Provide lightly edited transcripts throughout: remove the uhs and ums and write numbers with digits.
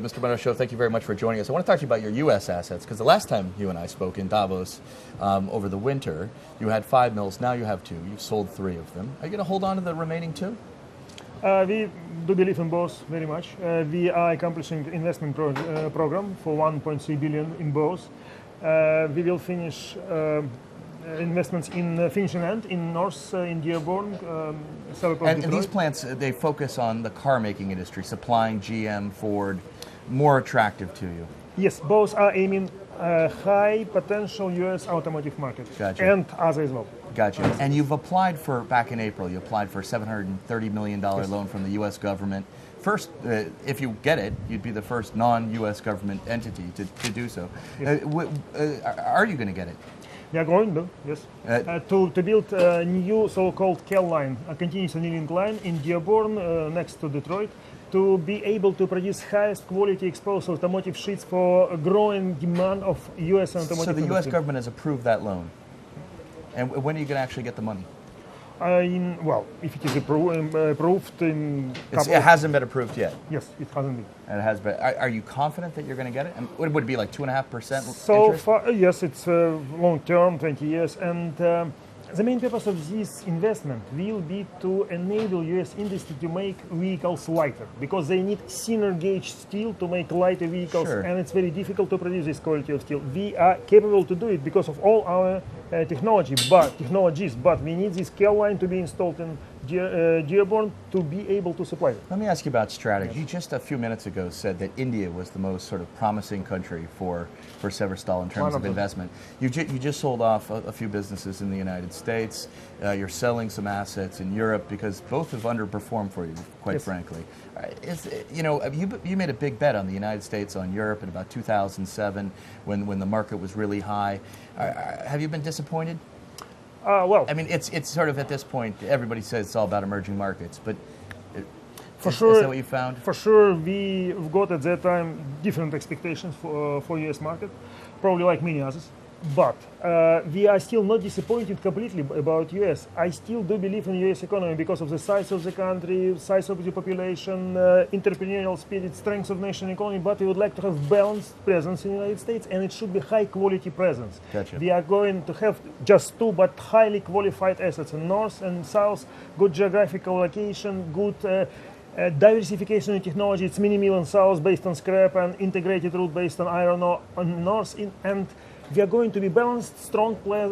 Mr. Mordashov, thank you very much for joining us. I want to talk to you about your U.S. assets, because the last time you and I spoke in Davos over the winter, you had 5 mills, now you have 2. You've sold 3 of them. Are you going to hold on to the remaining 2? We do believe in both very much. We are accomplishing investment program for 1.3 billion in both. We will finish investments in finishing end in North, in Dearborn. And these plants, they focus on the car-making industry, supplying GM, Ford, more attractive to you. Yes, both are aiming high potential U.S. automotive market. Gotcha. And other as well. Gotcha. And you've applied for, back in April, you applied for a $730 million loan from the U.S. government. First, if you get it, you'd be the first non-U.S. government entity to do so. Yes. Are you going to get it? We are going to, yes. To build a new so-called CAL line, a continuous annealing line in Dearborn, next to Detroit, to be able to produce highest quality exposed automotive sheets for a growing demand of U.S. automotive industry. So the U.S. government has approved that loan. And when are you going to actually get the money? Well, if it is approved in... It hasn't been approved yet? Yes, it hasn't been. And it has been. Are you confident that you're going to get it? And would it be like 2.5% So interest? far, yes, it's long term, 20 years. And the main purpose of this investment will be to enable U.S. industry to make vehicles lighter, because they need thinner gauge steel to make lighter vehicles, Sure. and it's very difficult to produce this quality of steel. We are capable to do it because of all our technologies, but we need this CAL line to be installed in Dearborn to be able to supply it. Let me ask you about strategy. You just a few minutes ago said that India was the most sort of promising country for Severstal in terms of investment. You just sold off a few businesses in the United States. You're selling some assets in Europe because both have underperformed for you, quite frankly. You made a big bet on the United States, on Europe in about 2007 when the market was really high. Have you been disappointed? Well, I mean, it's sort of at this point, everybody says it's all about emerging markets, but is that what you found? For sure, we got at that time different expectations for U.S. market, probably like many others. But we are still not disappointed completely about U.S. I still do believe in U.S. economy because of the size of the country, size of the population, entrepreneurial spirit, strength of national economy. But we would like to have balanced presence in the United States, and it should be high quality presence. Gotcha. We are going to have just 2, but highly qualified assets in north and south, good geographical location, good diversification in technology. It's mini mill in south based on scrap and integrated route based on iron ore on north, and we are going to be balanced, strong player,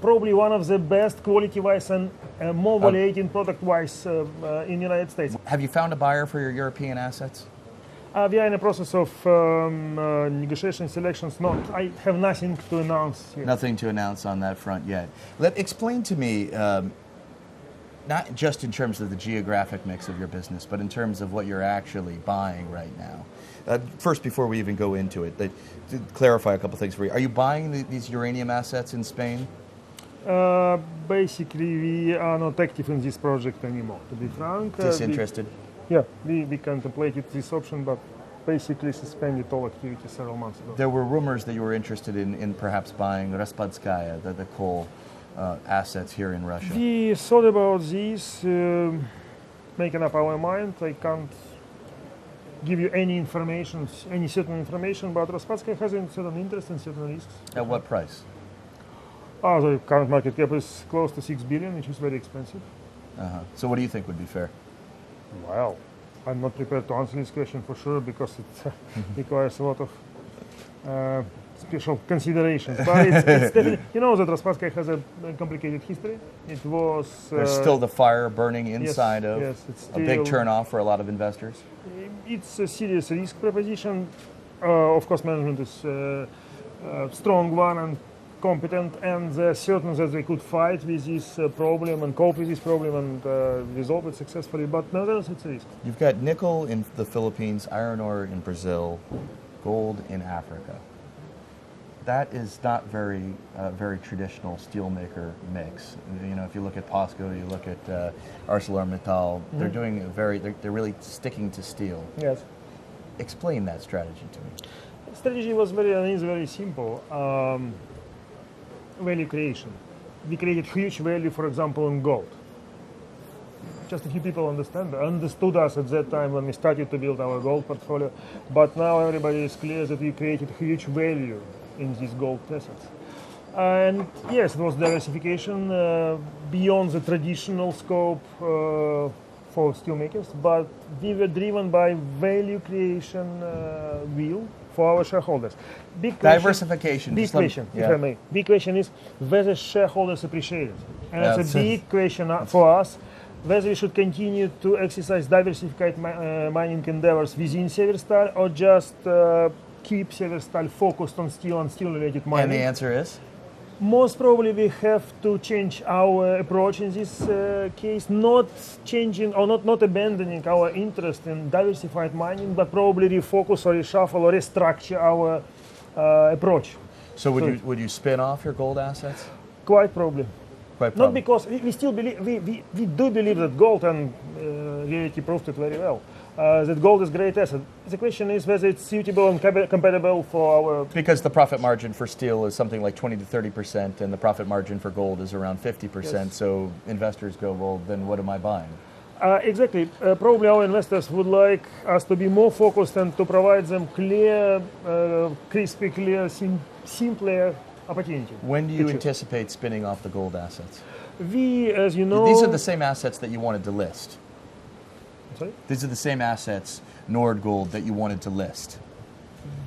probably one of the best quality-wise and more valuating product-wise in the United States. Have you found a buyer for your European assets? We are in the process of negotiation selections. I have nothing to announce yet. Nothing to announce on that front yet. Explain to me, not just in terms of the geographic mix of your business, but in terms of what you're actually buying right now. First, before we even go into it, to clarify a couple things for you. Are you buying these uranium assets in Spain? Basically, we are not active in this project anymore, to be frank. Disinterested? We contemplated this option, but basically suspended all activity several months ago. There were rumors that you were interested in perhaps buying Raspadskaya, the coal assets here in Russia. We thought about this, making up our mind. I can't give you any information, any certain information, but Raspadskaya has a certain interest and certain risks. At what price? The current market cap is close to 6 billion, which is very expensive. So what do you think would be fair? Well, I'm not prepared to answer this question for sure because it requires a lot of special considerations. But it's definitely, you know that Raspadskaya has a complicated history. It was... There's still the fire burning inside of it's a big turnoff for a lot of investors. It's a serious risk proposition. Of course, management is a strong one and competent, and they're certain that they could fight with this problem and cope with this problem and resolve it successfully. But nevertheless, it's a risk. You've got nickel in the Philippines, iron ore in Brazil, gold in Africa. That is not very traditional steelmaker mix. You know, if you look at POSCO, you look at ArcelorMittal, they're doing they're really sticking to steel. Yes. Explain that strategy to me. The strategy was very simple. Value creation. We created huge value, for example, in gold. just a few people understood us at that time when we started to build our gold portfolio. But now everybody is clear that we created huge value in these gold assets. And yes, it was diversification beyond the traditional scope for steelmakers, but we were driven by value creation wheel for our shareholders. Diversification. Big question, if I may. Big question is whether shareholders appreciate it. And it's a big question for us, whether we should continue to exercise diversified mining endeavors within Severstal or just keep Severstal focused on steel and steel-related mining. And the answer is? Most probably we have to change our approach in this case, not changing or not abandoning our interest in diversified mining, but probably refocus or reshuffle or restructure our approach. So would you spin off your gold assets? Quite probably. Quite probably. Not because we still believe, we do believe that gold, and reality proved it very well, that gold is a great asset. The question is whether it's suitable and compatible for our... Because the profit margin for steel is something like 20 to 30%, and the profit margin for gold is around 50%. Yes. So investors go, well, then what am I buying? Exactly. Probably our investors would like us to be more focused and to provide them clear, crispy, clear, simpler opportunity. When do you anticipate spinning off the gold assets? We, as you know... These are the same assets that you wanted to list. Sorry? These are the same assets, Nord Gold, that you wanted to list.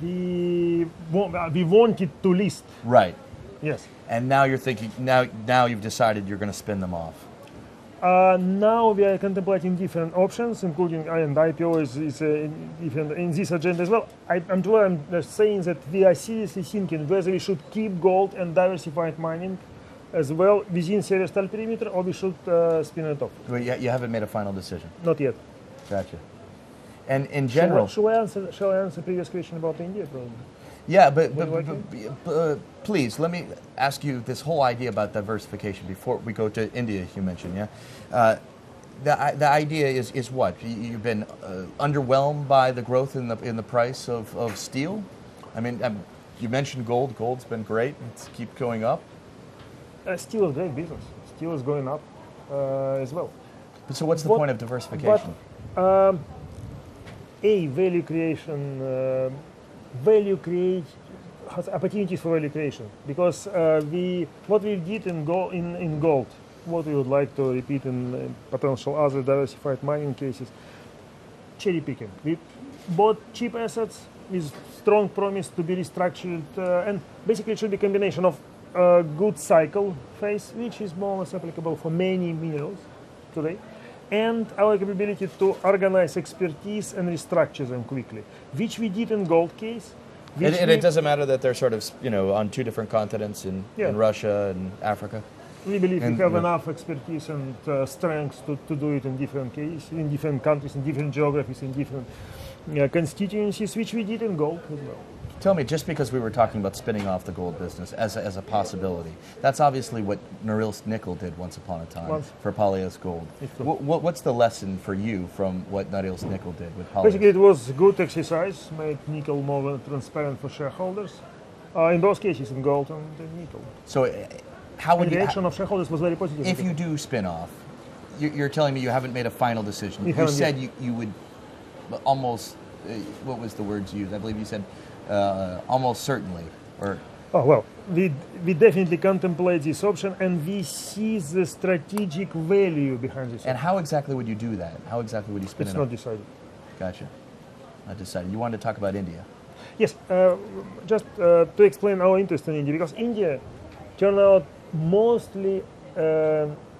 We wanted to list. Right. Yes. And now you're thinking, now you've decided you're going to spin them off. Now we are contemplating different options, including and IPO is different in this agenda as well. I'm just saying that we are seriously thinking whether we should keep gold and diversified mining as well within Severstal perimeter, or we should spin it off. Well, you haven't made a final decision. Not yet. Gotcha. And in general, shall I answer previous question about India, probably? Yeah, but please, let me ask you this whole idea about diversification before we go to India, you mentioned, yeah? The idea is what? You've been underwhelmed by the growth in the price of steel? I mean, you mentioned gold. Gold's been great. It's keep going up. Steel is great business. Steel is going up as well. But so what's the point of diversification? Value creation... has opportunities for value creation, because what we did in gold, what we would like to repeat in potential other diversified mining cases, cherry picking. We bought cheap assets with strong promise to be restructured, and basically it should be a combination of a good cycle phase, which is more or less applicable for many minerals today, and our capability to organize expertise and restructure them quickly, which we did in gold case. And it doesn't matter that they're sort of, on two different continents in Russia and Africa? We believe we have enough expertise and strengths to do it in different cases, in different countries, in different geographies, in different constituencies, which we did in gold as well. Tell me, just because we were talking about spinning off the gold business as a possibility, that's obviously what Norilsk Nickel did once upon a time for Polyus Gold. What's the lesson for you from what Norilsk Nickel did with Polyus? Basically, it was a good exercise, made nickel more transparent for shareholders. In both cases, in gold and in nickel. So, how would the reaction of shareholders was very positive. If you do spin off, you're telling me you haven't made a final decision. You said you would almost. What was the words used? I believe you said. Almost certainly, or we definitely contemplate this option, and we see the strategic value behind this. And how exactly would you do that? How exactly would you spin it? It's not decided. Gotcha. Not decided. You wanted to talk about India. Yes, just to explain our interest in India, because India turned out mostly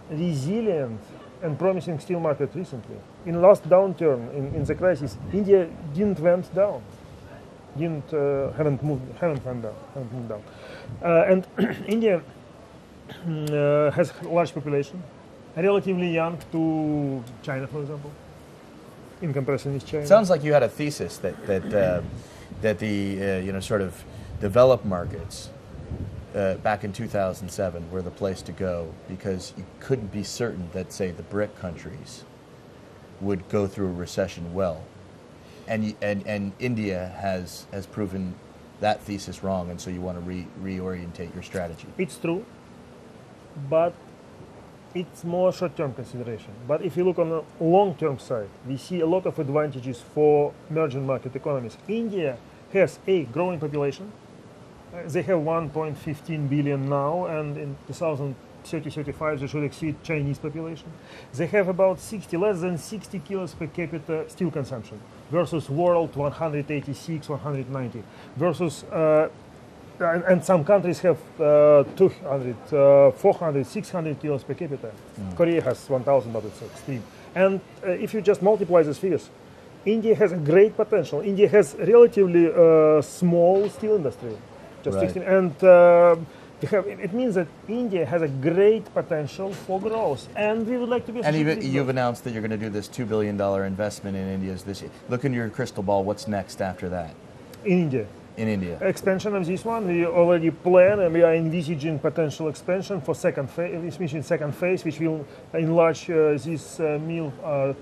resilient and promising steel market recently. In last downturn in the crisis, India didn't went down. Haven't moved down. And India has a large population, relatively young to China, for example, in comparison with China. Sounds like you had a thesis that the sort of developed markets back in 2007 were the place to go, because you couldn't be certain that, say, the BRIC countries would go through a recession well. And India has proven that thesis wrong, and so you want to reorientate your strategy. It's true, but it's more short-term consideration. But if you look on the long-term side, we see a lot of advantages for emerging market economies. India has a growing population. They have 1.15 billion now, and in 2030-35 they should exceed Chinese population. They have about less than 60 kilos per capita steel consumption versus world 186, 190 versus and some countries have 200, 400, 600 kilos per capita. Korea has 1,000, but it's extreme. And if you just multiply these figures, India has a great potential. India has relatively small steel industry, just Right. 16, and it means that India has a great potential for growth, and we would like to be. And you've announced that you're going to do this $2 billion investment in India this year. Look into your crystal ball. What's next after that? In India. In India. Expansion of this one, we already plan and we are envisaging potential expansion for second phase, which will enlarge this mill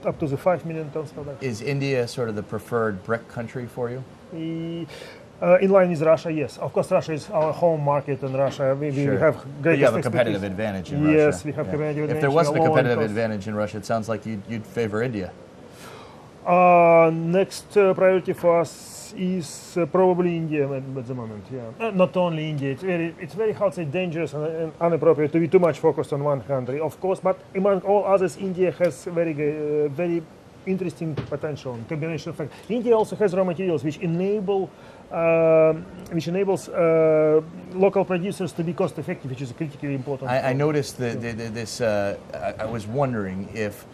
up to the 5 million tons production. Is India sort of the preferred brick country for you? In line with Russia, yes. Of course, Russia is our home market, and Russia we have great. But you have a competitive advantage in Russia. Yes, we have competitive advantage. If there wasn't a competitive advantage in Russia, it sounds like you'd favor India. Next priority for us is probably India at the moment. Yeah, not only India. It's very hard to say, dangerous and inappropriate to be too much focused on one country, of course. But among all others, India has very interesting potential and combination of factors. India also has raw materials which enables local producers to be cost effective, which is critically important. I noticed this. I was wondering if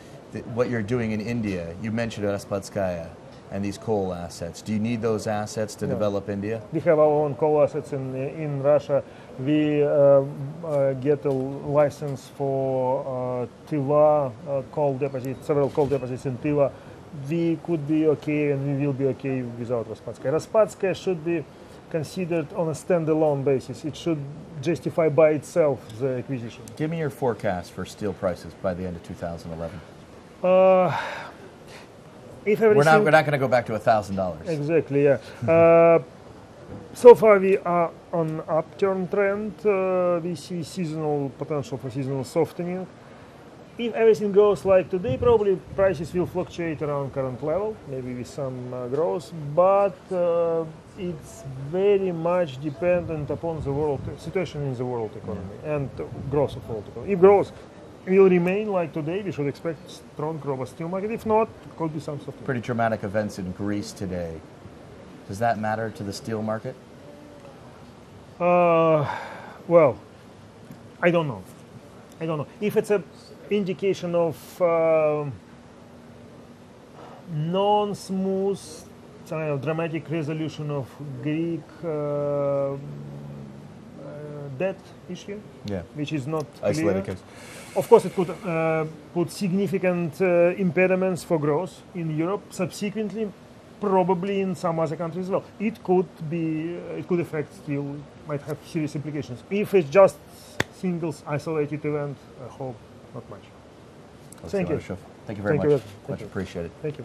what you're doing in India. You mentioned Raspatskaya and these coal assets. Do you need those assets to develop India? We have our own coal assets in Russia. We get a license for Tiva coal deposits, several coal deposits in Tiva. We could be okay, and we will be okay without Raspatskaya. Raspatskaya should be considered on a standalone basis. It should justify by itself the acquisition. Give me your forecast for steel prices by the end of 2011. If we're not going to go back to $1,000. Exactly, yeah. So far we are on upturn trend. We see seasonal potential for seasonal softening. If everything goes like today, probably prices will fluctuate around current level, maybe with some growth, but it's very much dependent upon the world situation in the world economy and growth of world economy. If growth will remain like today, we should expect strong robust steel market. If not, it could be some softening. Pretty dramatic events in Greece today. Does that matter to the steel market? Well, I don't know. If it's an indication of non-smooth, dramatic resolution of Greek debt issue, which is not isolated clear. case. Of course, it could put significant impediments for growth in Europe. Subsequently, probably in some other countries as well. It could affect steel, might have serious implications. If it's just singles isolated event, I hope not much. Thank you. Thank you very much. Thank you. Much appreciated. Thank you.